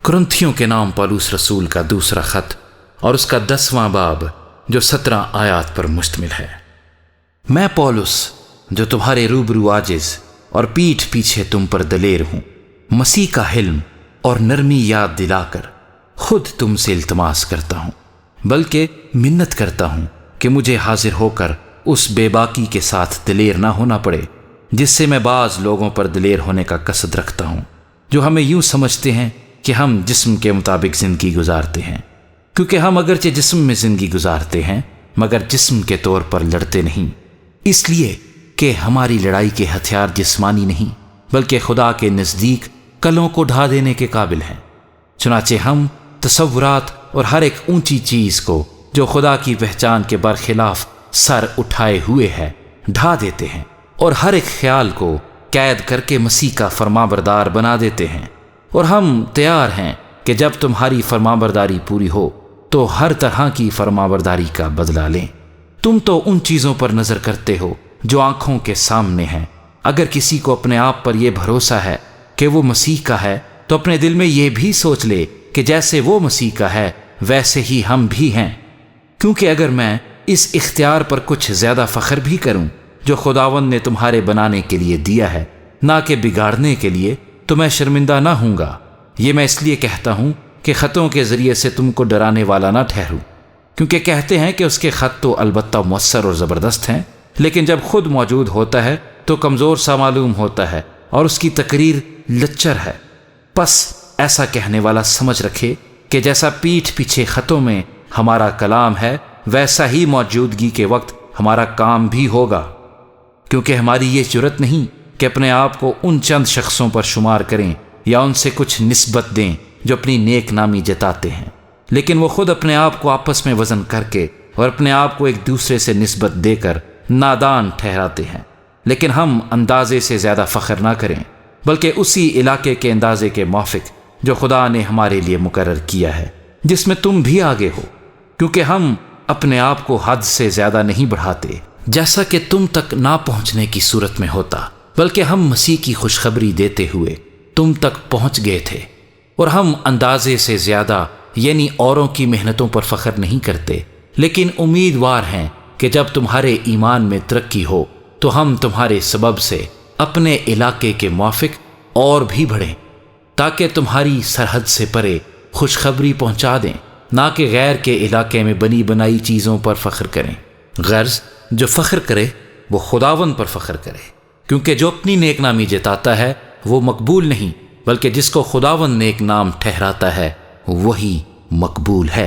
کرنتھیوں کے نام پالوس رسول کا دوسرا خط اور اس کا 10واں باب جو 17 آیات پر مشتمل ہے۔ میں پالوس جو تمہارے روبرو عاجز اور پیٹھ پیچھے تم پر دلیر ہوں، مسیح کا حلم اور نرمی یاد دلا کر خود تم سے التماس کرتا ہوں، بلکہ منت کرتا ہوں کہ مجھے حاضر ہو کر اس بے باکی کے ساتھ دلیر نہ ہونا پڑے جس سے میں بعض لوگوں پر دلیر ہونے کا قصد رکھتا ہوں، جو ہمیں یوں سمجھتے ہیں کہ ہم جسم کے مطابق زندگی گزارتے ہیں، کیونکہ ہم اگرچہ جسم میں زندگی گزارتے ہیں مگر جسم کے طور پر لڑتے نہیں، اس لیے کہ ہماری لڑائی کے ہتھیار جسمانی نہیں بلکہ خدا کے نزدیک کلوں کو ڈھا دینے کے قابل ہیں۔ چنانچہ ہم تصورات اور ہر ایک اونچی چیز کو جو خدا کی پہچان کے برخلاف سر اٹھائے ہوئے ہے ڈھا دیتے ہیں، اور ہر ایک خیال کو قید کر کے مسیح کا فرمانبردار بنا دیتے ہیں، اور ہم تیار ہیں کہ جب تمہاری فرمانبرداری پوری ہو تو ہر طرح کی فرمانبرداری کا بدلہ لیں۔ تم تو ان چیزوں پر نظر کرتے ہو جو آنکھوں کے سامنے ہیں۔ اگر کسی کو اپنے آپ پر یہ بھروسہ ہے کہ وہ مسیح کا ہے تو اپنے دل میں یہ بھی سوچ لے کہ جیسے وہ مسیح کا ہے ویسے ہی ہم بھی ہیں۔ کیونکہ اگر میں اس اختیار پر کچھ زیادہ فخر بھی کروں جو خداوند نے تمہارے بنانے کے لیے دیا ہے، نہ کہ بگاڑنے کے لیے، تو میں شرمندہ نہ ہوں گا۔ یہ میں اس لیے کہتا ہوں کہ خطوں کے ذریعے سے تم کو ڈرانے والا نہ ٹھہروں، کیونکہ کہتے ہیں کہ اس کے خط تو البتہ مؤثر اور زبردست ہیں، لیکن جب خود موجود ہوتا ہے تو کمزور سا معلوم ہوتا ہے اور اس کی تقریر لچر ہے۔ پس ایسا کہنے والا سمجھ رکھے کہ جیسا پیٹھ پیچھے خطوں میں ہمارا کلام ہے ویسا ہی موجودگی کے وقت ہمارا کام بھی ہوگا، کیونکہ ہماری یہ جرت نہیں کہ اپنے آپ کو ان چند شخصوں پر شمار کریں یا ان سے کچھ نسبت دیں جو اپنی نیک نامی جتاتے ہیں، لیکن وہ خود اپنے آپ کو آپس میں وزن کر کے اور اپنے آپ کو ایک دوسرے سے نسبت دے کر نادان ٹھہراتے ہیں۔ لیکن ہم اندازے سے زیادہ فخر نہ کریں بلکہ اسی علاقے کے اندازے کے موافق جو خدا نے ہمارے لیے مقرر کیا ہے، جس میں تم بھی آگے ہو، کیونکہ ہم اپنے آپ کو حد سے زیادہ نہیں بڑھاتے جیسا کہ تم تک نہ پہنچنے کی صورت میں ہوتا، بلکہ ہم مسیح کی خوشخبری دیتے ہوئے تم تک پہنچ گئے تھے، اور ہم اندازے سے زیادہ یعنی اوروں کی محنتوں پر فخر نہیں کرتے، لیکن امیدوار ہیں کہ جب تمہارے ایمان میں ترقی ہو تو ہم تمہارے سبب سے اپنے علاقے کے موافق اور بھی بڑھیں، تاکہ تمہاری سرحد سے پرے خوشخبری پہنچا دیں، نہ کہ غیر کے علاقے میں بنی بنائی چیزوں پر فخر کریں۔ غرض جو فخر کرے وہ خداوند پر فخر کرے، کیونکہ جو اپنی نیک نامی جتاتا ہے وہ مقبول نہیں بلکہ جس کو خداوند نیک نام ٹھہراتا ہے وہی مقبول ہے۔